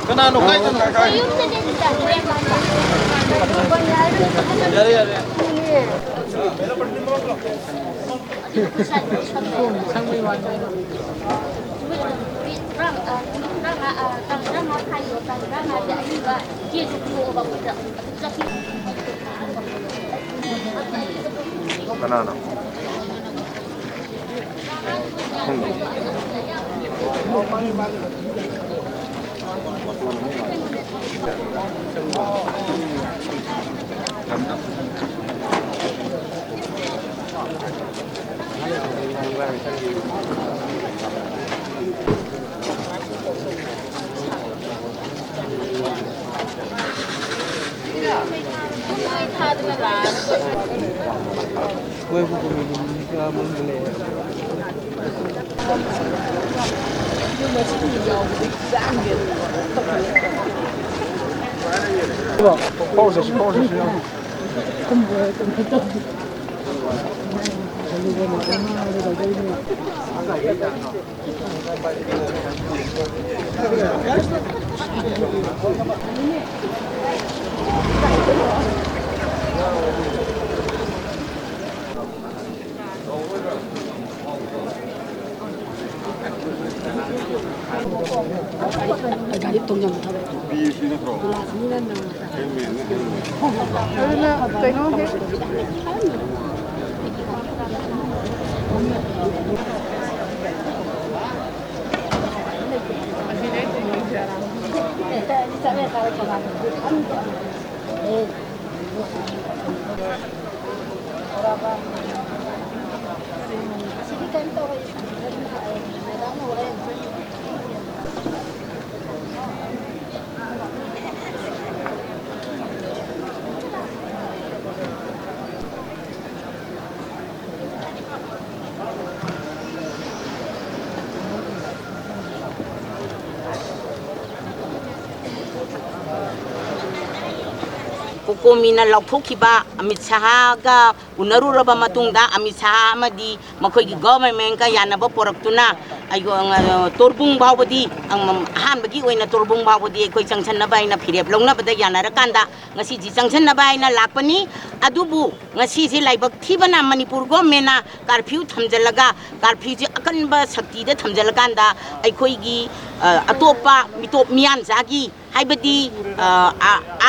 Kanano kay kay. Yari yari. Kanano. Gue bumili ka bumili. Pauze. Kukumina laupukiba Amit Shah ga unaruraba matungda Amit Shah amadi makhoi government ka yanaba poraktuna ayo torbung bawdi ang hanbagi oina torbung bawdi koi changchan na bai na phirep longna bada yanara kanda ngasi ji changchan na bai na lakpani adubu ngasi ji laibak thibana manipur government na curfew thamjalaga curfew ji akanba sakti da thamjalakanda aikoi gi atopa mitop mian jagi haibadi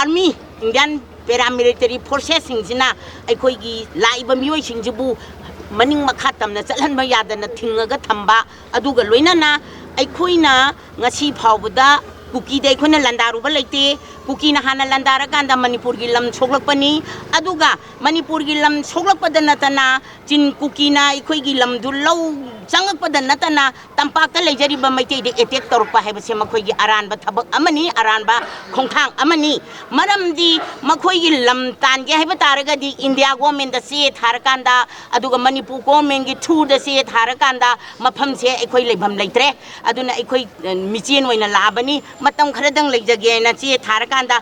army Indian paramilitary forces singina aikoi laiba mioi singjibu maning makhatam na chalan ma yadana thingaga thamba aduga loinana aikoina ngasi phawbada kuki de khona landaruba leite kuki na hana landara kanda manipur gi lam soglakpani aduga manipur gi lam soglakpada natana chin kuki na aikoi gi lam du lau changakpada natana tampakta leijari ba maite de attack torpa heba se makhoi gi aranba thabak amani aranba khongthang amani maramdi makhoi gi lam tan ge heba taraga di india government da se tharakanda aduga manipur government gi thu da se tharakanda mafam se aikoi leibam leitre aduna aikoi michen oina labani matam kharadang leijage na che tharakanda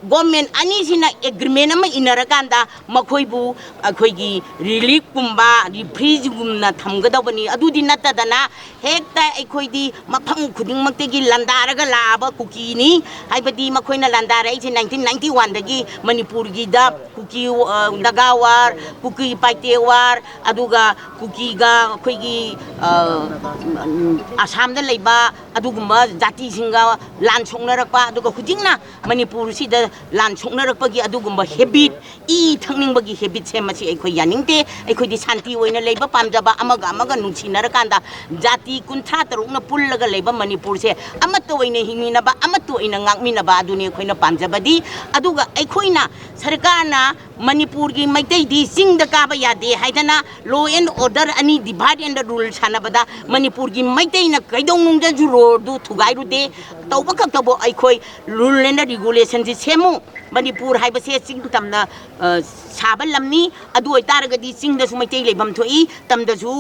government ani sina agreement ama inarakanda makhoi bu akhoi gi relief kumba refreeze gumna thamgadabani adudi natadana hekta aikoi di mafam khuding makte gi landaraga laba kuki ni haibadi makhoi na landara ai 1991 dagi manipur gi da kuki nagawar kuki paitewar aduga kuki ga akhoi gi assam da leiba ꯑꯗꯨꯒꯨꯝꯕ ꯖꯥꯇꯤꯁꯤꯡꯒ ꯂꯥꯟ ꯁꯣꯛꯅꯔꯛꯄ ꯑꯗꯨꯒ ꯍꯧꯖꯤꯛꯅ ꯃꯅꯤꯄꯨꯔꯁꯤꯗ ꯂꯥꯟ ꯁꯣꯛꯅꯔꯛꯄꯒꯤ ꯑꯗꯨꯒꯨꯝꯕ habit E ꯊꯛꯅꯤꯡꯕꯒꯤ ꯍꯦꯕꯤꯠꯁꯦ ꯃꯁꯤ ꯑꯩꯈꯣꯏ ꯌꯥꯅꯤꯡꯗꯦ ꯑꯩꯈꯣꯏꯗꯤ ꯁꯥꯟꯇꯤ ꯑꯣꯏꯅ ꯂꯩꯕ ꯄꯥꯝꯖꯕ ꯑꯃꯒ ꯑꯃꯒ ꯅꯨꯡꯁꯤꯅꯔꯀꯥꯟꯗ ꯖꯥꯇꯤ 53ꯅ ꯄꯨꯜꯂꯒ ꯂꯩꯕ ꯃꯅꯤꯄꯨꯔꯁꯦ ꯑꯃꯠꯇ ꯑꯣꯏꯅ ꯍꯤꯡꯃꯤꯟꯅꯕ ꯑꯃꯠꯇ ꯑꯣꯏꯅ ꯉꯥꯛꯃꯤꯟꯅꯕ ꯑꯗꯨꯅꯤ ꯑꯩꯈꯣꯏꯅ ꯄꯥꯝꯖꯕꯗꯤ ꯑꯗꯨꯒ ꯑꯩꯈꯣꯏꯅ ꯁꯔꯀꯥꯔꯅ ꯃꯅꯤꯄꯨꯔꯒꯤ ꯃꯩꯇꯩꯗꯤ ꯆꯤꯡꯗ ꯀꯥꯕ ꯌꯥꯗꯦ ꯍꯥꯏꯗꯅ ꯂꯣ ꯑꯦꯟ ꯑꯣꯔꯗꯔ ꯑꯅꯤ ꯗꯤꯚꯥꯏꯠ ꯑꯦꯟ ꯔꯨꯜ ꯁꯥꯟꯅꯕꯗ ꯃꯅꯤꯄꯨꯔꯒꯤ ꯃꯩꯇꯩꯅ ꯀꯩꯗꯧꯅꯨꯡꯗꯁꯨ ꯔꯣꯜꯗꯨ ꯊꯨꯒꯥꯏꯔꯨꯗꯦ ꯇꯧꯕ ꯈꯛꯇꯕꯨ ꯑꯩꯈꯣꯏ ꯔꯨꯜ ꯑꯦꯟ ꯔꯤꯒꯨꯂꯦꯁꯟꯁꯤ ꯁꯦꯝꯃꯨ ꯃꯅꯤꯄꯨꯔ ꯍꯥꯏꯕꯁꯦ ꯆꯤꯡ ꯇꯝꯅ ꯁꯥꯕ ꯂꯝꯅꯤ ꯑꯗꯨ ꯑꯣꯏꯇꯥꯔꯒꯗꯤ ꯆꯤꯡꯗꯁꯨ ꯃꯩꯇꯩ ꯂꯩꯐꯝ ꯊꯣꯛꯏ ꯇꯝꯗꯁꯨ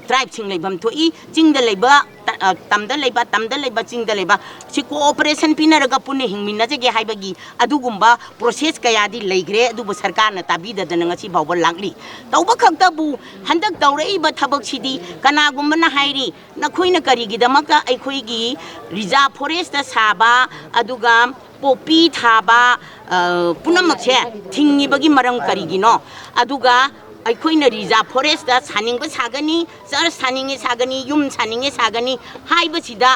ꯇ꯭ꯔꯥꯏꯕꯁꯤꯡ ꯂꯩꯐꯝ ꯊꯣꯛꯏ ꯆꯤꯡꯗ ꯂꯩꯕ ꯇꯝꯗ ꯂꯩꯕ ꯆꯤꯡꯗ ꯂꯩꯕ ꯁꯤ ꯀꯣꯑꯣꯄꯔꯦꯁꯟ ꯄꯤꯅꯔꯒ ꯄꯨꯟꯅ ꯍꯤꯡꯃꯤꯟꯅꯖꯒꯦ ꯍꯥꯏꯕꯒꯤ ꯑꯗꯨꯒꯨꯝꯕ ꯄ꯭ꯔꯣꯁꯦꯁ ꯀꯌꯥꯗꯤ ꯂꯩꯈ꯭ꯔꯦ ꯑꯗꯨꯕꯨ ꯁꯔꯀꯥꯔꯅ ꯇꯥꯕꯤꯗꯗꯅ ꯉꯁꯤ ꯐꯥꯎꯕ ꯂꯥꯛꯂꯤ ꯇꯧꯕ ꯈꯛꯇꯕꯨ ꯍꯟꯗꯛ ꯇꯧꯔꯛꯏꯕ ꯊꯕꯛꯁꯤꯗꯤ ꯀꯅꯥꯒꯨꯝꯕꯅ ꯍꯥꯏꯔꯤ ꯅꯈꯣꯏꯅ ꯀꯔꯤꯒꯤꯗꯃꯛꯇ ꯑꯩꯈꯣꯏꯒꯤ ꯔꯤꯖꯥꯔꯚ ꯐꯣꯔꯦꯁꯇ ꯁꯥꯕ ꯑꯗꯨꯒ ꯄꯣꯄꯤ ꯊꯥꯕ ꯄꯨꯝꯅꯃꯛꯁꯦ ꯊꯤꯡꯉꯤꯕꯒꯤ ꯃꯔꯝ ꯀꯔꯤꯒꯤꯅꯣ ꯑꯗꯨꯒ ꯑꯩꯈꯣꯏꯅ ꯔꯤꯖꯥꯔꯚ ꯐꯣꯔꯦꯁꯇ ꯁꯥꯅꯤꯡꯕ ꯁꯥꯒꯅꯤ ꯆꯔꯆ ꯁꯥꯅꯤꯡꯉꯦ ꯁꯥꯒꯅꯤ ꯌꯨꯝ ꯁꯥꯅꯤꯡꯉꯦ ꯁꯥꯒꯅꯤ ꯍꯥꯏꯕꯁꯤꯗ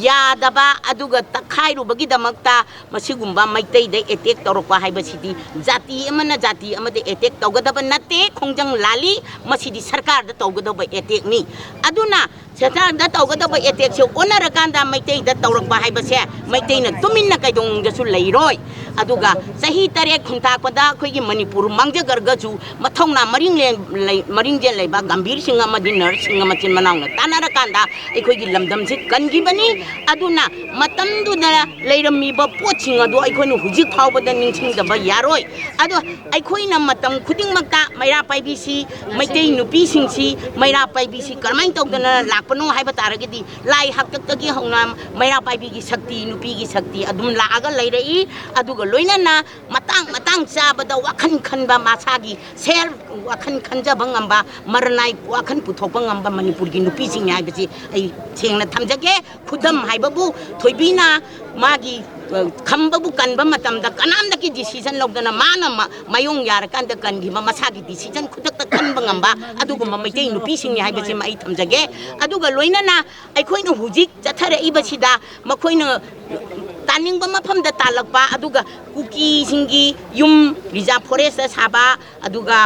ꯌꯥꯗꯕ ꯑꯗꯨꯒ ꯇꯛꯈꯥꯏꯔꯨꯕꯒꯤꯗꯃꯛꯇ ꯃꯁꯤꯒꯨꯝꯕ ꯃꯩꯇꯩꯗ ꯑꯦꯇꯦꯛ ꯇꯧꯔꯛꯄ ꯍꯥꯏꯕꯁꯤꯗꯤ ꯖꯥꯇꯤ ꯑꯃꯅ ꯖꯥꯇꯤ ꯑꯃꯗ ꯑꯦꯇꯦꯛ ꯇꯧꯒꯗꯕ ꯅꯠꯇꯦ ꯈꯣꯡꯖꯪ ꯂꯥꯜꯂꯤ ꯃꯁꯤꯗꯤ ꯁꯔꯀꯥꯔꯗ ꯇꯧꯒꯗꯕ ꯑꯦꯇꯦꯛꯅꯤ ꯑꯗꯨꯅ ꯁꯔꯀꯥꯔꯗ ꯇꯧꯒꯗꯕ ꯑꯦꯇꯦꯛꯁꯦ ꯑꯣꯟꯅꯔꯀꯥꯟꯗ ꯃꯩꯇꯩꯗ ꯇꯧꯔꯛꯄ ꯍꯥꯏꯕꯁꯦ ꯃꯩꯇꯩꯅ ꯇꯨꯃꯤꯟꯅ ꯀꯩꯗꯧꯅꯨꯡꯗꯁꯨ ꯂꯩꯔꯣꯏ ꯑꯗꯨꯒ ꯆꯍꯤ 8 ꯈꯨꯟꯇꯥꯛꯄꯗ ꯑꯩꯈꯣꯏꯒꯤ ꯃꯅꯤꯄꯨꯔ ꯃꯥꯡꯖꯈ꯭ꯔꯒꯁꯨ ꯃꯊꯧꯅꯥ ꯃꯔꯤꯡꯖꯦꯜ ꯂꯩꯕ ꯒꯝꯚꯤꯔꯁꯤꯡ ꯑꯃꯗꯤ ꯅꯔꯁꯁꯤꯡ ꯃꯆꯤꯟ ꯃꯅꯥꯎꯅ ꯇꯥꯟꯅꯔꯀꯥꯟꯗ ꯑꯩꯈꯣꯏꯒꯤ ꯂꯝꯗꯝꯁꯤ ꯀꯟꯈꯤꯕꯅꯤ ꯑꯗꯨꯅ ꯃꯇꯝꯗꯨꯗ ꯂꯩꯔꯝꯃꯤꯕ ꯄꯣꯠꯁꯤꯡ ꯑꯗꯨ ꯑꯩꯈꯣꯏꯅ ꯍꯧꯖꯤꯛ ꯐꯥꯎꯕꯗ ꯅꯤꯡꯁꯤꯡꯗꯕ ꯌꯥꯔꯣꯏ ꯑꯗꯣ ꯑꯩꯈꯣꯏꯅ ꯃꯇꯝ ꯈꯨꯗꯤꯡꯃꯛꯇ ꯃꯩꯔꯥ ꯄꯥꯏꯕꯤꯁꯤ ꯃꯩꯇꯩ ꯅꯨꯄꯤꯁꯤꯡꯁꯤ ꯃꯩꯔꯥ ꯄꯥꯏꯕꯤꯁꯤ ꯀꯔꯝꯍꯥꯏꯅ ꯇꯧꯗꯅ ꯂꯥꯛꯄꯅꯣ ꯍꯥꯏꯕ ꯇꯥꯔꯒꯗꯤ ꯂꯥꯏ ꯍꯥꯛꯇꯛꯇꯒꯤ ꯍꯧꯅ ꯃꯩꯔꯥ ꯄꯥꯏꯕꯤꯒꯤ ꯁꯛꯇꯤ ꯅꯨꯄꯤꯒꯤ ꯁꯛꯇꯤ ꯑꯗꯨꯝ ꯂꯥꯛꯑꯒ ꯂꯩꯔꯛꯏ ꯑꯗꯨꯒ ꯂꯣꯏꯅꯅ ꯃꯇꯥꯡ ꯆꯥꯕꯗ ꯋꯥꯈꯜ ꯈꯟꯕ ꯃꯁꯥꯒꯤ ꯁꯦꯜ ꯋꯥꯈꯜ ꯈꯟꯖꯕ ꯉꯝꯕ ꯃꯔꯅꯥꯏ ꯋꯥꯈꯜ ꯄꯨꯊꯣꯛꯄ ꯉꯝꯕ ꯃꯅꯤꯄꯨꯔꯒꯤ ꯅꯨꯄꯤꯁꯤꯡ ꯍꯥꯏꯕꯁꯤ ꯑꯩ ꯁꯦꯡꯅ ꯊꯝꯖꯒꯦ ꯈꯨꯗꯝ ꯍꯥꯏꯕꯕꯨ ꯊꯣꯏꯕꯤꯅ ꯃꯥꯒꯤ ꯈꯝꯕꯕꯨ ꯀꯟꯕ ꯃꯇꯝꯗ ꯀꯅꯥꯝꯗꯒꯤ ꯗꯤꯁꯤꯖꯟ ꯂꯧꯗꯅ ꯃꯥꯅ ꯃꯥꯌꯣꯡ ꯌꯥꯔꯀꯥꯟꯗ ꯀꯟꯈꯤꯕ ꯃꯁꯥꯒꯤ ꯗꯤꯁꯤꯖꯟ ꯈꯨꯗꯛꯇ ꯈꯟꯕ ꯉꯝꯕ ꯑꯗꯨꯒꯨꯝꯕ ꯃꯩꯇꯩ ꯅꯨꯄꯤꯁꯤꯡꯅꯤ ꯍꯥꯏꯕꯁꯤ ꯑꯩ ꯊꯝꯖꯒꯦ ꯑꯗꯨꯒ ꯂꯣꯏꯅꯅ ꯑꯩꯈꯣꯏꯅ ꯍꯧꯖꯤꯛ ꯆꯠꯊꯔꯛꯏꯕꯁꯤꯗ ꯃꯈꯣꯏꯅ ꯇꯥꯅꯤꯡꯕ ꯃꯐꯝꯗ ꯇꯥꯜꯂꯛꯄ ꯑꯗꯨꯒ ꯀꯨꯀꯤꯁꯤꯡꯒꯤ ꯌꯨꯝ ꯔꯤꯖꯥꯔꯚ ꯐꯣꯔꯦꯁꯇ ꯁꯥꯕ ꯑꯗꯨꯒ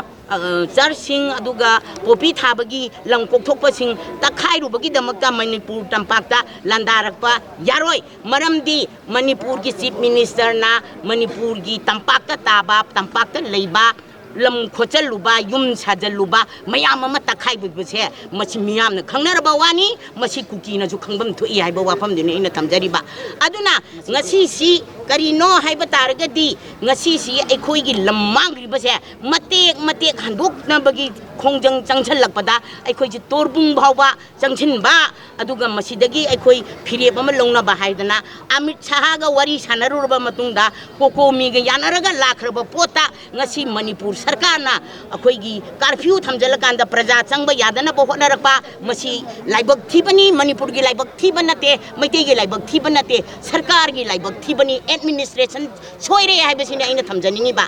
ꯆꯔꯆꯁꯤꯡ ꯑꯗꯨꯒ ꯄꯣꯄꯤ ꯊꯥꯕꯒꯤ ꯂꯝ ꯀꯣꯛꯊꯣꯛꯄꯁꯤꯡ ꯇꯛꯈꯥꯏꯔꯨꯕꯒꯤꯗꯃꯛꯇ ꯃꯅꯤꯄꯨꯔ ꯇꯝꯄꯥꯛꯇ ꯂꯥꯟꯗꯥꯔꯛꯄ ꯌꯥꯔꯣꯏ ꯃꯔꯝꯗꯤ ꯃꯅꯤꯄꯨꯔꯒꯤ ꯆꯤꯞ ꯃꯤꯅꯤꯁꯇꯔꯅ ꯃꯅꯤꯄꯨꯔꯒꯤ ꯇꯝꯄꯥꯛꯇ ꯇꯥꯕ ꯇꯝꯄꯥꯛꯇ ꯂꯩꯕ ꯂꯝ ꯈꯣꯠꯆꯜꯂꯨꯕ ꯌꯨꯝ ꯁꯥꯖꯜꯂꯨꯕ ꯃꯌꯥꯝ ꯑꯃ ꯇꯛꯈꯥꯏꯕꯁꯦ ꯃꯁꯤ ꯃꯤꯌꯥꯝꯅ ꯈꯪꯅꯔꯕ ꯋꯥꯅꯤ ꯃꯁꯤ ꯀꯨꯀꯤꯅꯁꯨ ꯈꯪꯐꯝ ꯊꯣꯛꯏ ꯍꯥꯏꯕ ꯋꯥꯐꯝꯗꯨꯅꯤ ꯑꯩꯅ ꯊꯝꯖꯔꯤꯕ ꯑꯗꯨꯅ ꯉꯁꯤꯁꯤ ꯀꯔꯤꯅꯣ ꯍꯥꯏꯕ ꯇꯥꯔꯒꯗꯤ ꯉꯁꯤꯁꯤ ꯑꯩꯈꯣꯏꯒꯤ ꯂꯝ ꯃꯥꯡꯈ꯭ꯔꯤꯕꯁꯦ ꯃꯇꯦꯛ ꯍꯟꯗꯣꯛꯅꯕꯒꯤ ꯈꯣꯡꯖꯪ ꯆꯪꯁꯤꯜꯂꯛꯄꯗ ꯑꯩꯈꯣꯏꯁꯤ ꯇꯣꯔꯕꯨꯡ ꯐꯥꯎꯕ ꯆꯪꯁꯤꯟꯕ ꯑꯗꯨꯒ ꯃꯁꯤꯗꯒꯤ ꯑꯩꯈꯣꯏ ꯐꯤꯔꯦꯞ ꯑꯃ ꯂꯧꯅꯕ ꯍꯥꯏꯗꯅ ꯑꯃꯤꯠ ꯁꯥꯍꯒ ꯋꯥꯔꯤ ꯁꯥꯟꯅꯔꯨꯔꯕ ꯃꯇꯨꯡꯗ ꯀꯣꯀꯣꯃꯤꯒ ꯌꯥꯅꯔꯒ ꯂꯥꯛꯈ꯭ꯔꯕ ꯄꯣꯠꯇ ꯉꯁꯤ ꯃꯅꯤꯄꯨꯔ ꯁꯔꯀꯥꯔꯅ ꯑꯩꯈꯣꯏꯒꯤ ꯀꯥꯔꯐ꯭ꯌꯨ ꯊꯝꯖꯤꯜꯂꯀꯥꯟꯗ ꯄ꯭ꯔꯖꯥ ꯆꯪꯕ ꯌꯥꯗꯅꯕ ꯍꯣꯠꯅꯔꯛꯄ ꯃꯁꯤ ꯂꯥꯏꯕꯛ ꯊꯤꯕꯅꯤ ꯃꯅꯤꯄꯨꯔꯒꯤ ꯂꯥꯏꯕꯛ ꯊꯤꯕ ꯅꯠꯇꯦ ꯃꯩꯇꯩꯒꯤ ꯂꯥꯏꯕꯛ ꯊꯤꯕ ꯅꯠꯇꯦ ꯁꯔꯀꯥꯔꯒꯤ ꯂꯥꯏꯕꯛ ꯊꯤꯕꯅꯤ ꯑꯦꯗꯃꯤꯅꯤꯁꯇ꯭ꯔꯦꯁꯟ ꯁꯣꯏꯔꯦ ꯍꯥꯏꯕꯁꯤꯅꯤ ꯑꯩꯅ ꯊꯝꯖꯅꯤꯡꯉꯤꯕ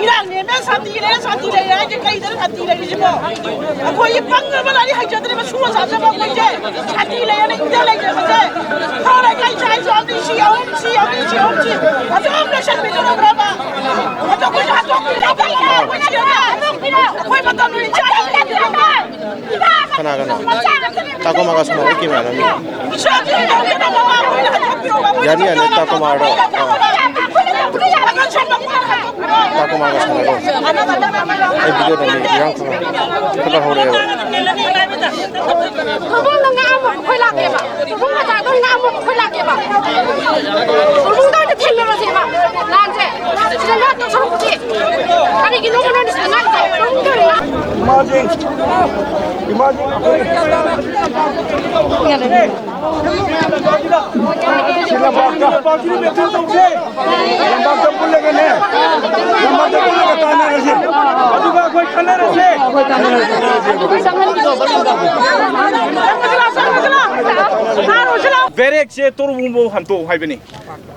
이랑 내면 사티래 사티래 이제 가이들 사티래 이제 뭐 거기 방금은 아니 하자들이면 수원 사자하고 이제 사티래는 인데래 이제 하나 가이 차이서 없는 시험지 아주 없는 샷비도록 그러봐 아주 그저 아주 나빠야 거기 맞다 놓이 Kana tako maga semua lagi mana ni? Jadi ada tako maga tako maga semua lo. Video ni yang kita hore. Tolong ngam khoi la ke ba. Tolong ma ja dong ngam khoi la ke ba. Tolong da de theng ma se ba. Lan je. Sida na to chong ji. Ani ki nong na sida na je. Tolong de la. Imagine. Sila baka. Bakiri betul tu je. Lambat tu pun lagi ni. Lambat tu pun lagi tanah rasi. Aduh kau kau tanah rasi. Berek se torubumbo hanto haibani.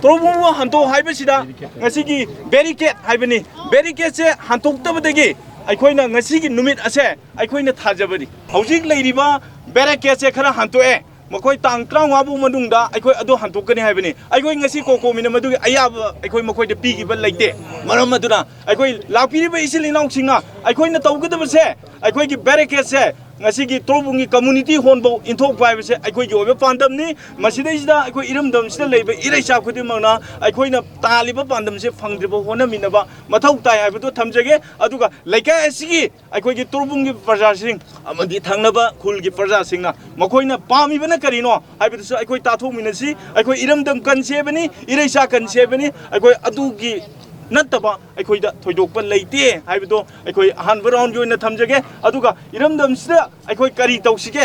Torubumbo hanto haibasida ngasigi barricade haibani. Barricade se hantok tabadagi. ꯑꯩꯈꯣꯏꯅ ꯉꯁꯤꯒꯤ ꯅꯨꯃꯤꯠ ꯑꯁꯦ ꯑꯩꯈꯣꯏꯅ ꯊꯥꯖꯕꯅꯤ ꯍꯧꯖꯤꯛ ꯂꯩꯔꯤꯕ ꯕꯦꯔꯤꯀꯦꯗꯁꯦ ꯈꯔ ꯍꯟꯇꯣꯛꯑꯦ ꯃꯈꯣꯏ ꯇꯥꯡ 35 ꯐꯥꯎ ꯃꯅꯨꯡꯗ ꯑꯩꯈꯣꯏ ꯑꯗꯨ ꯍꯟꯇꯣꯛꯀꯅꯤ ꯍꯥꯏꯕꯅꯤ ꯑꯩꯈꯣꯏ ꯉꯁꯤ ꯀꯣꯀꯣꯃꯤꯅ ꯃꯗꯨꯒꯤ ꯑꯌꯥꯕ ꯑꯩꯈꯣꯏ ꯃꯈꯣꯏꯗ ꯄꯤꯈꯤꯕ ꯂꯩꯇꯦ ꯃꯔꯝ ꯑꯗꯨꯅ ꯑꯩꯈꯣꯏ ꯂꯥꯛꯄꯤꯔꯤꯕ ꯏꯆꯤꯜ ꯏꯅꯥꯎꯁꯤꯡꯅ ꯑꯩꯈꯣꯏꯅ ꯇꯧꯒꯗꯕꯁꯦ ꯑꯩꯈꯣꯏꯒꯤ ꯕꯦꯔꯤꯀꯦꯗꯁꯦ ꯉꯁꯤꯒꯤ ꯇꯣꯔꯕꯨꯡꯒꯤ ꯀꯝꯃꯨꯅꯤꯇꯤ ꯍꯣꯜꯕꯧ ꯏꯟꯊꯣꯛꯄ ꯍꯥꯏꯕꯁꯦ ꯑꯩꯈꯣꯏꯒꯤ ꯑꯣꯏꯕ ꯄꯥꯟꯗꯝꯅꯤ ꯃꯁꯤꯗꯩꯁꯤꯗ ꯑꯩꯈꯣꯏ ꯏꯔꯝꯗꯝꯁꯤꯗ ꯂꯩꯕ ꯏꯔꯩꯆꯥ ꯈꯨꯗꯤꯡꯃꯛꯅ ꯑꯩꯈꯣꯏꯅ ꯇꯥꯜꯂꯤꯕ ꯄꯥꯟꯗꯝꯁꯦ ꯐꯪꯗ꯭ꯔꯤꯕ ꯍꯣꯠꯅꯃꯤꯟꯅꯕ ꯃꯊꯧ ꯇꯥꯏ ꯍꯥꯏꯕꯗꯨ ꯊꯝꯖꯒꯦ ꯑꯗꯨꯒ ꯂꯩꯀꯥꯏ ꯑꯁꯤꯒꯤ ꯑꯩꯈꯣꯏꯒꯤ ꯇꯣꯔꯕꯨꯡꯒꯤ ꯄ꯭ꯔꯖꯥꯁꯤꯡ ꯑꯃꯗꯤ ꯊꯪꯅꯕ ꯈꯨꯜꯒꯤ ꯄ꯭ꯔꯖꯥꯁꯤꯡꯅ ꯃꯈꯣꯏꯅ ꯄꯥꯝꯃꯤꯕꯅ ꯀꯔꯤꯅꯣ ꯍꯥꯏꯕꯗꯨꯁꯨ ꯑꯩꯈꯣꯏ ꯇꯥꯊꯣꯛꯃꯤꯟꯅꯁꯤ ꯑꯩꯈꯣꯏ ꯏꯔꯝꯗꯝ ꯀꯟꯁꯦꯕꯅꯤ ꯏꯔꯩꯆꯥ ꯀꯟꯁꯦꯕꯅꯤ ꯑꯩꯈꯣꯏ ꯑꯗꯨꯒꯤ ꯅꯠꯇꯕ ꯑꯩꯈꯣꯏꯗ ꯊꯣꯏꯗꯣꯛꯄ ꯂꯩꯇꯦ ꯍꯥꯏꯕꯗꯣ ꯑꯩꯈꯣꯏ ꯑꯍꯥꯟꯕ ꯔꯥꯎꯟꯒꯤ ꯑꯣꯏꯅ ꯊꯝꯖꯒꯦ ꯑꯗꯨꯒ ꯏꯔꯝꯗꯝꯁꯤꯗ ꯑꯩꯈꯣꯏ ꯀꯔꯤ ꯇꯧꯁꯤꯒꯦ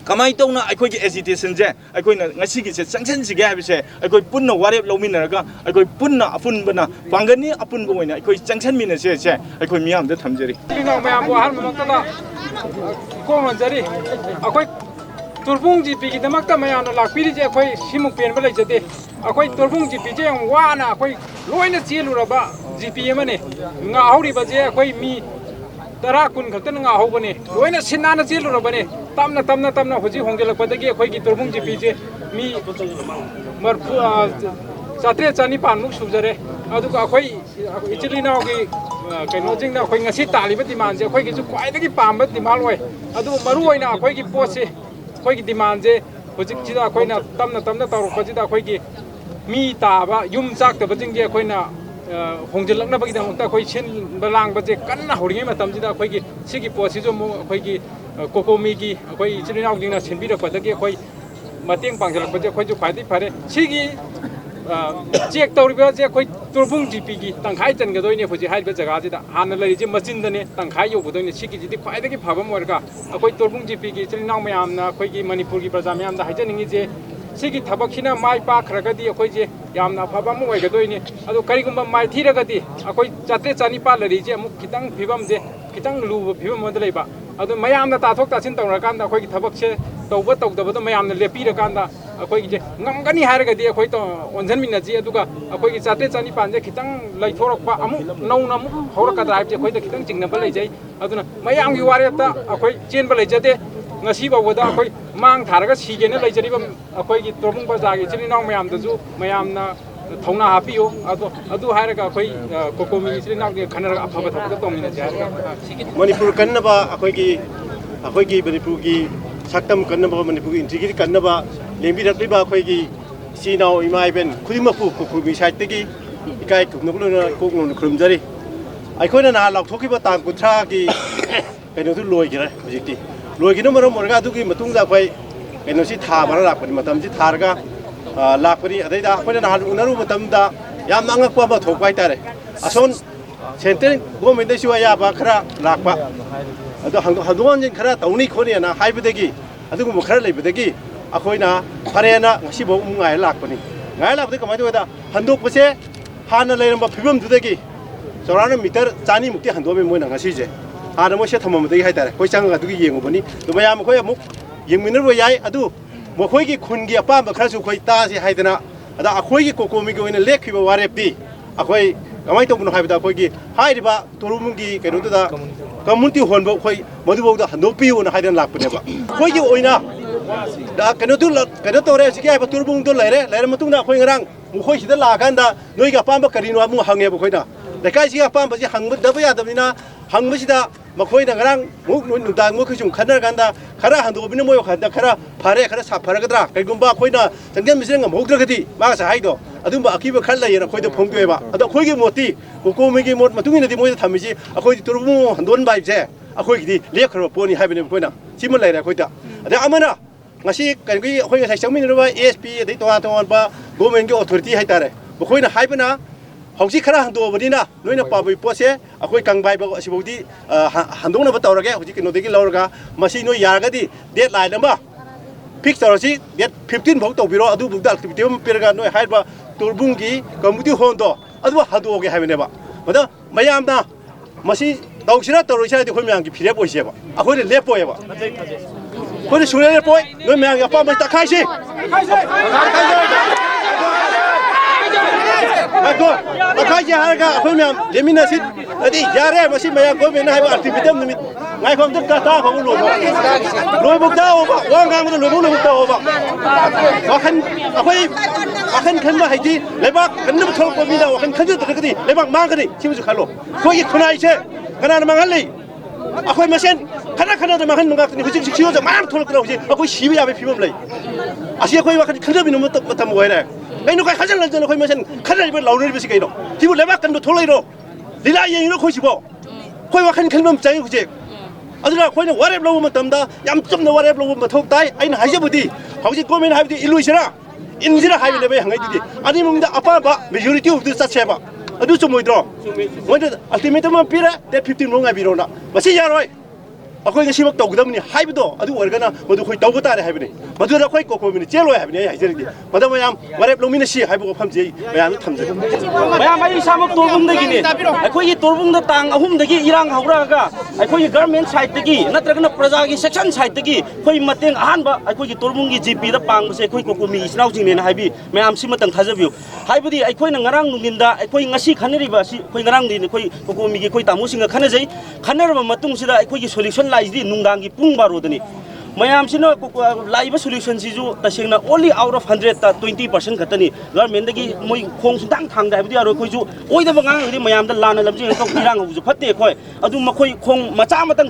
ꯀꯃꯥꯏ ꯇꯧꯅ ꯑꯩꯈꯣꯏꯒꯤ ꯑꯦꯖꯤꯇꯦꯁꯟꯁꯦ ꯑꯩꯈꯣꯏꯅ ꯉꯁꯤꯒꯤꯁꯦ ꯆꯪꯁꯤꯟꯁꯤꯒꯦ ꯍꯥꯏꯕꯁꯦ ꯑꯩꯈꯣꯏ ꯄꯨꯟꯅ ꯋꯥꯔꯦꯞ ꯂꯧꯃꯤꯟꯅꯔꯒ ꯑꯩꯈꯣꯏ ꯄꯨꯟꯅ ꯑꯄꯨꯟꯕꯅ ꯄꯥꯡꯒꯜꯅꯤ ꯑꯄꯨꯟꯕ ꯑꯣꯏꯅ ꯑꯩꯈꯣꯏ ꯆꯪꯁꯤꯟꯃꯤꯟꯅꯁꯦ ꯑꯩꯈꯣꯏ ꯃꯤꯌꯥꯝꯗ ꯊꯝꯖꯔꯤ ꯃꯌꯥꯝꯕꯨ ꯑꯍꯥꯟꯕꯃꯛꯇꯗ ꯏꯀꯣꯡꯅꯖꯔꯤ ꯑꯩꯈꯣꯏ ꯇꯣꯔꯕꯨꯡ ꯖꯤꯄꯤꯒꯤꯗꯃꯛꯇ ꯃꯌꯥꯝꯅ ꯂꯥꯛꯄꯤꯔꯤꯁꯦ ꯑꯩꯈꯣꯏ ꯁꯤꯃꯨꯛ ꯄꯦꯟꯕ ꯂꯩꯖꯗꯦ ꯑꯩꯈꯣꯏ ꯇꯣꯔꯕꯨꯡ ꯖꯤꯄꯤꯁꯦ ꯌꯥꯝ ꯋꯥꯅ ꯑꯩꯈꯣꯏ ꯂꯣꯏꯅ ꯆꯦꯜꯂꯨꯔꯕ ꯖꯤꯄꯤ ꯑꯃꯅꯤ ꯉꯥꯍꯧꯔꯤꯕꯁꯦ ꯑꯩꯈꯣꯏ ꯃꯤ 10 10 ꯈꯛꯇꯅ ꯉꯥꯍꯧꯕꯅꯤ ꯂꯣꯏꯅ ꯁꯤꯟꯅꯥꯅ ꯆꯦꯜꯂꯨꯔꯕꯅꯤ ꯇꯞꯅ ꯍꯧꯖꯤꯛ ꯍꯣꯡꯖꯤꯜꯂꯛꯄꯗꯒꯤ ꯑꯩꯈꯣꯏꯒꯤ ꯇꯣꯔꯕꯨꯡ ꯖꯤꯄꯤꯁꯦ ꯃꯤ 300-400-500 ꯁꯨꯖꯔꯦ ꯑꯗꯨꯒ ꯑꯩꯈꯣꯏ ꯏꯆꯤꯜ ꯏꯅꯥꯎꯒꯤ ꯀꯩꯅꯣꯁꯤꯡꯗ ꯑꯩꯈꯣꯏ ꯉꯁꯤ ꯇꯥꯜꯂꯤꯕ ꯗꯤꯃꯥꯟꯁꯦ ꯑꯩꯈꯣꯏꯒꯤꯁꯨ ꯈ꯭ꯋꯥꯏꯗꯒꯤ ꯄꯥꯝꯕ ꯗꯤꯃꯥꯟ ꯑꯣꯏ ꯑꯗꯨꯕꯨ ꯃꯔꯨꯑꯣꯏꯅ ꯑꯩꯈꯣꯏꯒꯤ ꯄꯣꯠꯁꯦ ꯑꯩꯈꯣꯏꯒꯤ ꯗꯤꯃꯥꯟꯁꯦ ꯍꯧꯖꯤꯛꯁꯤꯗ ꯑꯩꯈꯣꯏꯅ ꯇꯞꯅ ꯇꯧꯔꯛꯄꯁꯤꯗ ꯑꯩꯈꯣꯏꯒꯤ ꯃꯤ ꯇꯥꯕ ꯌꯨꯝ ꯆꯥꯛꯇꯕꯁꯤꯡꯁꯦ ꯑꯩꯈꯣꯏꯅ ꯍꯣꯡꯖꯤꯜꯂꯛꯅꯕꯒꯤꯗꯃꯛꯇ ꯑꯩꯈꯣꯏ ꯁꯤꯟꯕ ꯂꯥꯡꯕꯁꯦ ꯀꯟꯅ ꯍꯧꯔꯤꯉꯩ ꯃꯇꯝꯁꯤꯗ ꯑꯩꯈꯣꯏꯒꯤ ꯁꯤꯒꯤ ꯄꯣꯠꯁꯤꯁꯨ ꯑꯃꯨꯛ ꯑꯩꯈꯣꯏꯒꯤ ꯀꯣꯀꯣꯃꯤꯒꯤ ꯑꯩꯈꯣꯏ ꯏꯆꯤꯜ ꯏꯅꯥꯎꯁꯤꯡꯅ ꯁꯤꯟꯕꯤꯔꯛꯄꯗꯒꯤ ꯑꯩꯈꯣꯏ ꯃꯇꯦꯡ ꯄꯥꯡꯁꯤꯜꯂꯛꯄꯁꯦ ꯑꯩꯈꯣꯏꯁꯨ ꯈ꯭ꯋꯥꯏꯗꯒꯤ ꯐꯔꯦ ꯁꯤꯒꯤ ꯆꯦꯛ ꯇꯧꯔꯤꯕꯁꯦ ꯑꯩꯈꯣꯏ ꯇꯣꯔꯕꯨꯡ ꯖꯤꯄꯤꯒꯤ ꯇꯪꯈꯥꯏ ꯆꯟꯒꯗꯣꯏꯅꯦ ꯍꯧꯖꯤꯛ ꯍꯥꯏꯔꯤꯕ ꯖꯒꯥꯁꯤꯗ ꯍꯥꯟꯅ ꯂꯩꯔꯤꯁꯦ ꯃꯆꯤꯟꯗꯅꯦ ꯇꯪꯈꯥꯏ ꯌꯧꯒꯗꯣꯏꯅꯦ ꯁꯤꯒꯤꯁꯤꯗꯤ ꯈ꯭ꯋꯥꯏꯗꯒꯤ ꯐꯕ ꯑꯃ ꯑꯣꯏꯔꯒ ꯑꯩꯈꯣꯏ ꯇꯣꯔꯕꯨꯡ ꯖꯤꯄꯤꯒꯤ ꯏꯆꯤꯜ ꯏꯅꯥꯎ ꯃꯌꯥꯝꯅ ꯑꯩꯈꯣꯏꯒꯤ ꯃꯅꯤꯄꯨꯔꯒꯤ ꯄ꯭ꯔꯖꯥ ꯃꯌꯥꯝꯗ ꯍꯥꯏꯖꯅꯤꯡꯉꯤꯁꯦ ꯁꯤꯒꯤ ꯊꯕꯛꯁꯤꯅ ꯃꯥꯏ ꯄꯥꯛꯈ꯭ꯔꯒꯗꯤ ꯑꯩꯈꯣꯏꯁꯦ ꯌꯥꯝꯅ ꯑꯐꯕ ꯑꯃ ꯑꯣꯏꯒꯗꯣꯏꯅꯤ ꯑꯗꯣ ꯀꯔꯤꯒꯨꯝꯕ ꯃꯥꯏꯊꯤꯔꯒꯗꯤ ꯑꯩꯈꯣꯏ 300-400 ꯂꯩꯔꯤꯁꯦ ꯑꯃꯨꯛ ꯈꯤꯇꯪ ꯐꯤꯕꯝꯁꯦ ꯈꯤꯇꯪ ꯂꯨꯕ ꯐꯤꯕꯝ ꯑꯃꯗ ꯂꯩꯕ ꯑꯗꯣ ꯃꯌꯥꯝꯅ ꯇꯥꯊꯣꯛ ꯇꯥꯁꯤꯟ ꯇꯧꯔꯀꯥꯟꯗ ꯑꯩꯈꯣꯏꯒꯤ ꯊꯕꯛꯁꯦ ꯇꯧꯕ ꯇꯧꯗꯕꯗꯣ ꯃꯌꯥꯝꯅ ꯂꯦꯞꯄꯤꯔꯀꯥꯟꯗ ꯑꯩꯈꯣꯏꯒꯤꯁꯦ ꯉꯝꯒꯅꯤ ꯍꯥꯏꯔꯒꯗꯤ ꯑꯩꯈꯣꯏ ꯑꯣꯟꯁꯤꯟꯃꯤꯟꯅꯁꯤ ꯑꯗꯨꯒ ꯑꯩꯈꯣꯏꯒꯤ 300-400ꯁꯦ ꯈꯤꯇꯪ ꯂꯩꯊꯣꯔꯛꯄ ꯑꯃꯨꯛ ꯅꯧꯅ ꯑꯃꯨꯛ ꯍꯧꯔꯛꯀꯗ꯭ꯔꯥ ꯍꯥꯏꯕꯁꯦ ꯑꯩꯈꯣꯏꯗ ꯈꯤꯇꯪ ꯆꯤꯡꯅꯕ ꯂꯩꯖꯩ ꯑꯗꯨꯅ ꯃꯌꯥꯝꯒꯤ ꯋꯥꯔꯦꯞꯇ ꯑꯩꯈꯣꯏ ꯆꯦꯟꯕ ꯂꯩꯖꯗꯦ ngasi bawda akoi mang tharaga sigene laijari bam akoi gi torbung bazagi chini naw mayam dazu mayam na thongna hapiyo adu hairaga akoi kokomi chini naw ge khanara afaba thapda tomina jara manipur kannaba akoi gi manipur gi saktam kannaba manipur gi intigiri kannaba lembi rakliba akoi gi sinaw imai ben khudimapu kokomi site gi ikai kunukuna koknu khurumjari aikhoina na lak thokiba tang kuthra gi kaino tu loi gira hojikti लोगिनो मरम मरगा दुगी मतुंगा खै कैनोसी था बरा लाखनि मतमजी थारगा लाखनि अदैदा खैना नाल उनरु मतमदा याम नांगकपा ब थोकबाय तारे असोन सेंट्रल गवर्नमेंट सिवा याबा खरा लाखबा अदो हंदोन जिन खरा तौनी खोनि ना हाइबदगी अदुगु खरा लेबदगी अखोइना फरेना ngasibo ngai लाखपनि ngai लाबदे कमाय दोदा हंदोकपसे हाना लेरम फिबम दुदगी चौराना मीटर चानी मुक्ति हंदोमे मोइना ngasiजे आना मोसे थममदगी हाइतारे कोइ चांगा दुगी येंगोबनी तो मयाम खोय अमुक येंमिनरो याय अदु मखोयगी खुनगी अपाम खरसु खोय तासि हाइदना अदा अखोयगी कोकोमी गो इन लेखिबो वारेपि अखोय कमाई तौबनो हाइबदा अखोगी हाइरिबा तोरुमुंगी केनोदा कम्युनिटी होनबो अखोई मधुबौदा हनोपियोना हाइदन लाकपनेबा अखोगी ओइना दा केनो तोरे सिगे हाइबा तोरुमुंदो लेरे मतुंगना अखोई ngरang मुखोई सिदा लागांदा नोइगा पांबा करिनो अमु हांगेबो खोइना लेकाई सिगा पांबा सि हांगदबा यादबनिना हांगबसिदा मखोइना ngरang मुक नुदांग मुख जुम खनरगांदा खरा हंदोबिनो मोय खदा खरा फारे खरा साफरगद्रा कैगुंबा खोइना संगेम मिसरंग मौद्रगदी मासा हाइदो अदुंबा अकीबा खल लयना खोइदो फोंगदोबा अदो खोइगी मोती कोकोमिगी मोत मतुंगिनदि मोय थमिसि अखोइदि तुरुबु हंदोन बाइजे अखोइगिदि लेखरो पोनी हाइबने खोइना सिमन लैरा खोइदा अदे अमना ngasi kangi अखोइ ngasai changminरबा एसपी अदि तोवा गवर्नमेंट की अथॉरिटी हाइतारे बखोइना हाइबना हौजी खरा हंदोबदिना नोइना पाबै पोसे अखोइ कंबाइबा असिबौदि हंदोनबा तौरगे हौजी किनोदगी लौरगा मसी नो यारगदि डेट लाइन अमा फिक्स तौरसि डेट 15 भौ तौबिरो अदु बुगदा एक्टिविटी म पेरगा नोइ हाइबा तुरबुंगी कम्युनिटी होंदो अदु हदोगे हाइबनेबा मदा मयामना मसी तौसिरा तौरसिरादि खोइ म्यांगी फिरेप ओइसेबा अखोइ लेपोएबा खोइ सुरे लेपोय नोइ म्यांगी अपाम तखाइसि Ako, akaya harga ako miyam lemina sit, adi yare masih maya ko mena hai aktivitas nimit, ngai kom tu kata ko loy bukta oba, wang gang tu loy bukta oba, akan kan hai ti lebak kan tu thol ko mina, akan kan tu terkati lebak mang kani, siapa tu kalau, ko ik kunai se, kana mangal lei, ako masih kana tu mangan mangak ni, hujung siapa tu mang thol kena hujung, ako siapa yang berfirman lei, asyik ko ibakan kan tu minum matam wira. Kaino kai khajal lan khoi masen khajal be lawnir bisi kaino tibu lebak kan do tholairo lila yeng ro khoisibo khoi wa khan khanbam chang khuje aduna khoina warep lo matamda yam chumna warep lo mathok tai aina haijabudi hauji gomen haibdi iluisira injira haibe lebe hangai didi ani mungda apa ba majority of the sacheba adu chumoidro moida ultimatum pira that 15 ronga birona masi yaroi अखोई गसिमक तौगदमनि हाइबदो अदु ओरगना मदु खोइ तौग तारे हाइबनि मदुरा खोइ कोकोमिनि चेलोय हाइबनि हाइजरदि मदम मयाम वरेप लोमिना सि हाइबो फमजे मयाम थमजे मयाम आई सामक तोरबुंदगिनि अखोइ तोरबुंदा तांग अहुमदगि इरांग हौरागा अखोइ government साइडदगि नत्रगना प्रजागी section साइडदगि खोइ मतेंग अहानबा अखोइ तोरबुंगी GP दा पांगसे अखोइ कोकोमि इस्नाउजिंगने हाइबि मयाम सिमतंग थाजबिउ हाइबदि अखोइ नंगरांग नुगिंदा अखोइ ngasi खनरिबा सि खोइ ngरांग दिनि खोइ कोकोमिगी खोइ तामुसिंगा खनजै खनरबा मतुंगसिदा अखोइ सोल्यूशन लाइजदी नुंगांगी पुंग बारोदनी मयाम सिनो लाइव सोल्यूशन सिजु तसेंगना ओनली आउट ऑफ 100 ता 20% खतनी गवर्नमेंट दगी मोय खोंग सुदांग थांग दाबदी आरो खोइजु ओइदा बगांग रि मयाम दा लाना लमजि तो इरांग हुजु फते खोय अदु मखोय खोंग मचा मतंग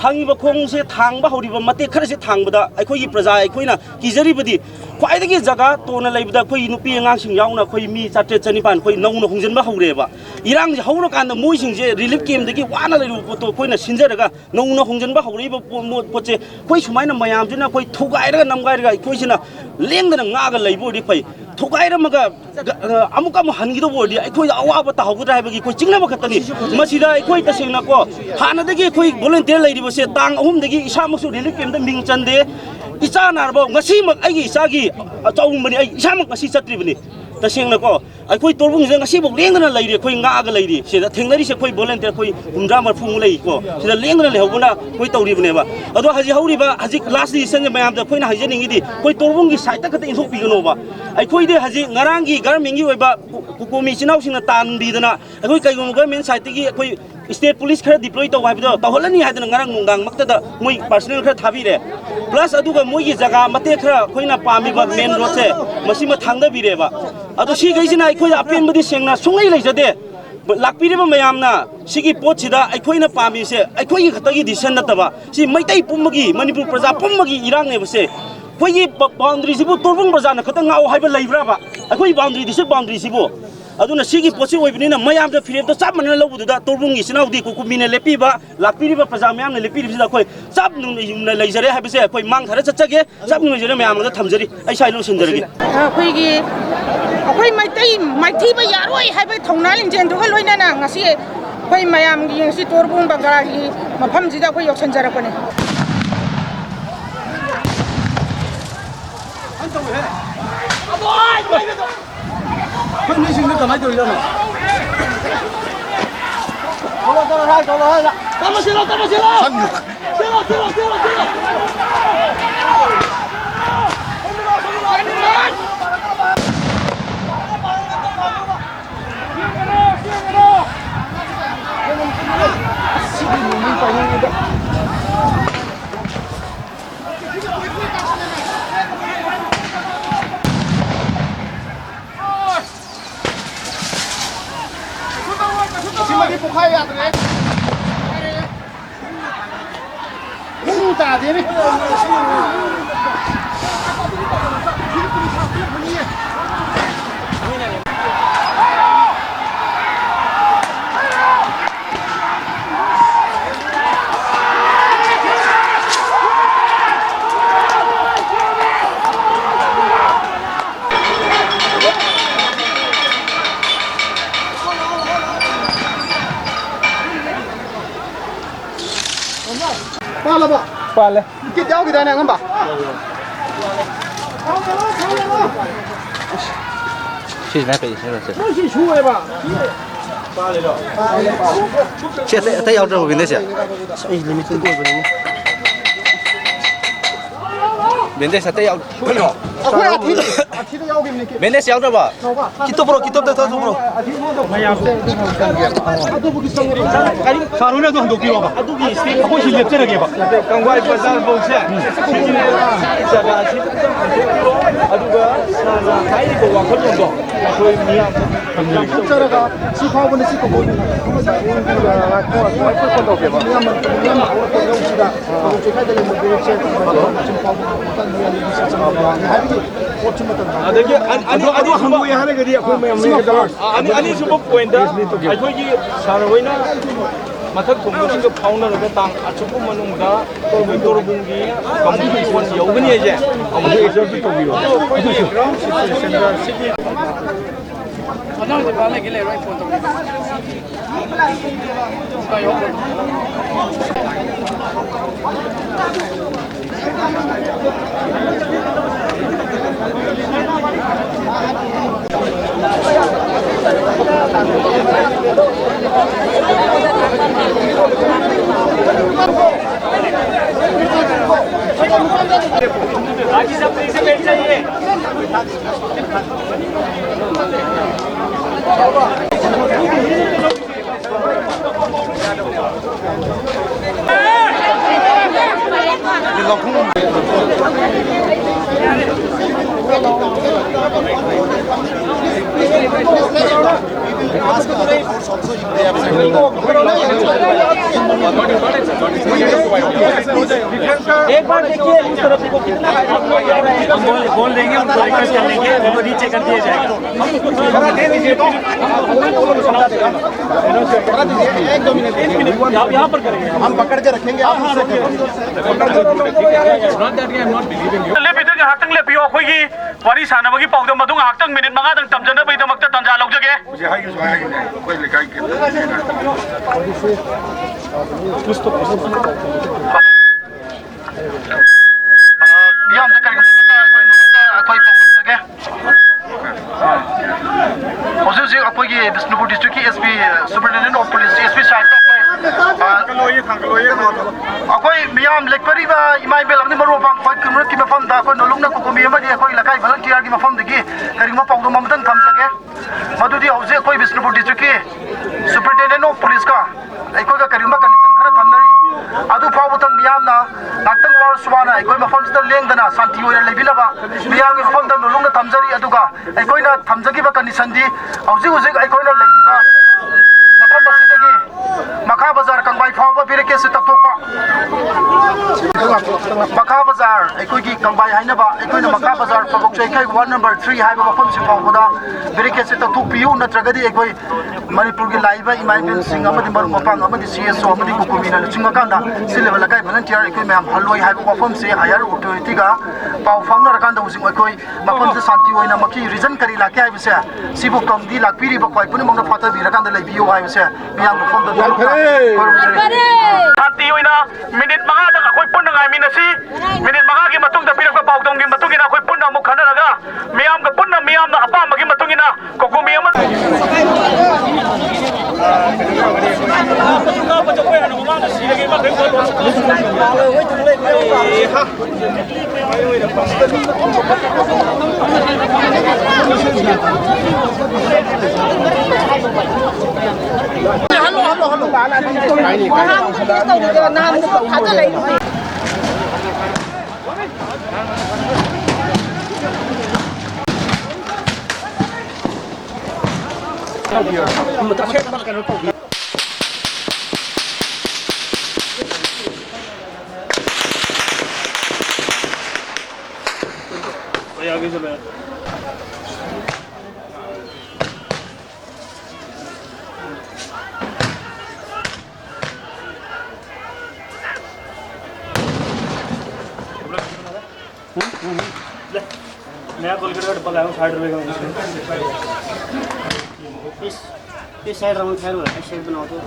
थांगी बा खोंग से थांग बा हौरिबा मते खरसे थांगबदा अखोयगी प्रजा अखोयना किजरिबदी ख्वाइदगी जगह तोना लैबदा खोय नुपी अंगांसिंग यावना खोय मी चाटे चनिपान खोय नौना होंजनबा हौरेबा इरांग जे हौरो कांदा मोयसिंग जे रिलीफ कैम्प दगी वाना लैरु पोतो खोयना सिनजरगा नौना होंजनबा हौरिबा पोचे खोय सुमाइना मयाम जुना खोय थुगाइरगा नमगाइरगा खोयसिना लेंदना ngaga लैबोदि फै थुगाइरमगा अमुका म हनगिदो बोदि खोय अवाबा ताहौगदा हाइबगी खोय चिंगना बखतनी मसिदा खोय तसेंगना को हानादगी खोय वॉलंटियर लैरिबसे तांग अहुमदगी इसामसु रिलीफ कैम्प दा मिंग चंदे इचा नारबो ngasimak aigi isagi achawmani ai isamak ngasi chatribani तसेंगना को अखोई तोरबुंग जे ngasi बक लेंगना लैरि खोई ngaga लैरि सेदा थेंगनरि से खोई वॉलंटियर खोई हुमजा मरफुंग लै को सेदा लेंगना लेहौबना खोई तौरिबनेबा अदो हाजि हौरिबा हाजि लास्ट डिसिजन मयाम दा खोइना हाइजनिंगिदि खोई तोरबुंग gi साइड तक इंथोक पिगनोबा अखोई दे हाजि ngarangi गवर्नमेंट gi ओइबा कोकोमि चिनाउसिंगना तानबिदना अखोई कैगुम गवर्नमेंट साइड तगी अखोई स्टेट पुलिस खरा डिप्लॉय तो हाइबदो तहलनी हाइदना ngarang nungdang maktada moi personal खरा थाबिरे प्लस अदुगा मोइगी जगह मते खरा खोइना पामिबा मेन रोड से मसिमा थांदा बिरेबा अदो सी गैसिना अखोइ अपेनबदि सेंगना सुंगै लैजदे लाक्पिरिबा मयामना सिगी पोचिदा अखोइना पामिसे अखोइगी खतगी डिसिजन नतबा सि मैतै पुमगी मणिपुर प्रजा पुमगी इरांगनेबसे खोइगी बाउंड्री सिबु तोरबुंग प्रजा न खतंग गाव हाइबा लैब्राबा अखोइ बाउंड्री दिसे बाउंड्री सिबु अदुना सिगी पोचे ओइबनिना मयाम द फिरेम तो चाप मनना लौबुदा तोरबुंगी सिनाउदी कुकुमिने लेपिबा लाक्पिरिबा प्रजा मयाम ने लेपिरिबसिदा खोइ चाप नुन लैजरे हाइबसे खोइ मांग थारा चचगे चाप नुजरे मयाम द थमजरी ऐ साइलो सुंदरगी अखोइगी अखोइ माइथीबा यारोय हाइबे थौना लिंजेन दुगा लोइनाना ngasi अखोइ मयामगी ngasi Torbung बंगागी मफमजिदा अखोइ योक्सनजरपने 컨디션이 더 많이 들잖아. Vale. Kita jauh kita nak ngapa? Chị này phải xem là gì? Masih suwe ba. Chị thấy ao đâu bên đấy chị? Bên đây sao thấy ao? Aku hati tu jauh gini. Bên đây sao đâu ba? Kita bro, kita dah tahu bro. Aduh bukit sangri. Saruna tu hendak piwa ba. Aduh ni istri aku silap cera ke ba. Kangwai pasal bongse. Jaga sih. Aduga sana kai ko wa ko jondo. Koi miyam. Cera ka si kau pun si kau pun. Aku saya ini aku ko do ke ba. Miyam aku tu jauh sida. Aku cakap dalam mobil cek. Macam kau bukan miyam di sini sama ba. Hari ni macam macam. Adagi ani Handu yang hari ni aku miyam ni ke ani subo point da akhoi sarawaina mathak thumbu fauna raga tang achupu manungda torobungi competition yogani je amu exercise to biro ground situation da sigi Anong di ba lagi le right photo. Kayo. बाकी सब free से बैठ जाइए एक बार देखिए उस तरफ को कितना बोल देंगे उनको रिक्वेस्ट कर लेंगे उनको नीचे कर दिया जाएगा दे दीजिए तो एक दो मिनट आप यहाँ पर करेंगे हम पकड़ के रखेंगे आप ꯉꯥꯏꯍꯥꯛꯇꯪ ꯂꯦꯞꯄꯤꯌꯣ ꯑꯩꯈꯣꯏꯒꯤ ꯋꯥꯔꯤ ꯁꯥꯟꯅꯕꯒꯤ ꯄꯥꯎꯗꯝ ꯃꯗꯨ ꯉꯥꯏꯍꯥꯛꯇꯪ ꯃꯤꯅꯤꯠ 5ꯗꯪ ꯇꯝꯖꯅꯕꯒꯤꯗꯃꯛꯇ ꯇꯥꯟꯖꯥ ꯂꯧꯖꯒꯦ ꯃꯤꯌꯥꯝꯗ ꯀꯔꯤꯒꯨꯝꯕ ꯑꯩꯈꯣꯏ ꯄꯥꯎꯗꯝꯖꯒꯦ ꯍꯧꯖꯤꯛ ꯑꯩꯈꯣꯏꯒꯤ ꯕꯤꯁꯅꯨꯄꯨꯔ ꯗꯤꯁꯇ꯭ꯔꯤꯛꯀꯤ SP superintendent of police SP ꯁꯥꯏꯠꯇ अखोई मियाम लेक्परीबा इमाई बेल अपनी मरो पांग फाइट कुमरत की मफम दा अखोई नोलुंगना कुकुमी अमदी अखोई लकाई वॉलंटियर की मफम दगी करिंगमा पाउदो ममतन थम सके मदुदी हौजे अखोई बिष्णुपुर डिस्ट्रिक्ट की सुपरिटेंडेंट ऑफ पुलिस का अखोई का करिंगमा कंडीशन खरा थमनरी अदु फावतन मियामना नाक्तंग वार सुवाना अखोई मफम सिदा लेंगदना शांति ओइना लेबिनबा मियाम की मफम दा नोलुंगना थमजरी अदुगा अखोईना थमजगिबा कंडीशन दी हौजे हौजे अखोईना लेबिबा मफम बसिदगी मखा बाजार कंबाई फावबा बिरेके से तक्तोपा मखा बाजार अखोई कंबाई हाइनबा अखोई मखा बाजार फबोक चैखै वार्ड नंबर 3 हाइबा मफम से फावबदा बिरेके से तक्तोपियु नत्रगदी अखोई मणिपुर की लाइबा इमाइबेल सिंह अमदि मरु मपांग अमदि सीएसओ अमदि कुकुमीना चिंगकांदा सिलेबल लकाई वॉलंटियर अखोई मैम हललोई हाइबा मफम से हायर अथॉरिटी का पाव फाउंडर कांदा हुसिंग अखोई मफम से शांति ओइना मकी रीजन करी लाके हाइबसे सिबु कमदी लाकपिरी बखोई पुनि मंगना फाता बिरकांदा लेबियो हाइबसे मियाम मफम दा शांति ओइना मिनिट 5 दा अखोई पुन्ना गाइमिनसी मिनिट 5 की मतुंग दा पिरक पाउदोंग की मतुंगिना अखोई पुन्ना मु खनरगा मियाम का पुन्ना मियाम दा अपा मगी मतुंगिना कोकोमी अम 给这边。 नया कोलगेट का डब्बा लाया हूँ 60 रुपए का इस साइड राउंड खैर हो इस साइड बनाओ तो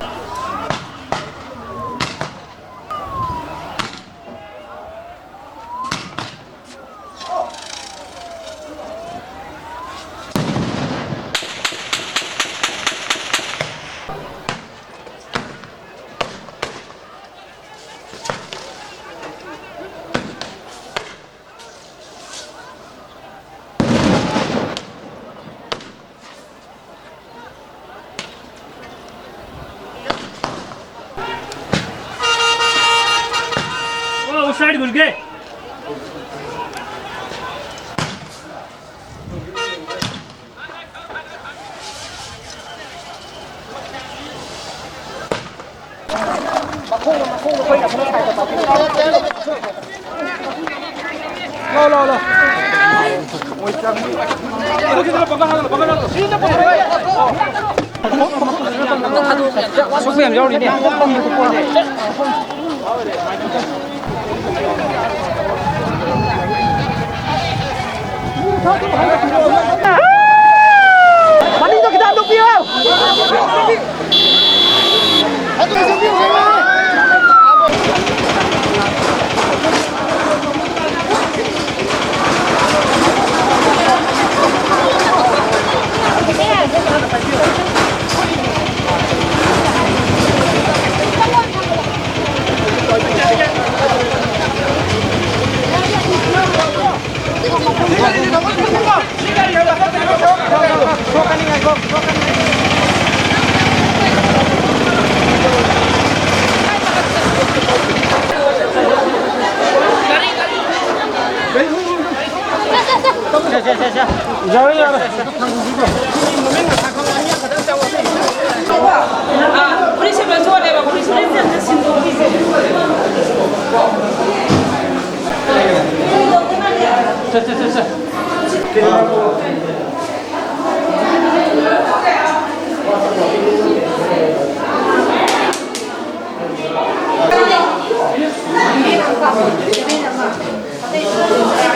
उस साइड घुस गए 속셈 저리네. Manito kita untuk dia. Aduh, sebelum saya. 자.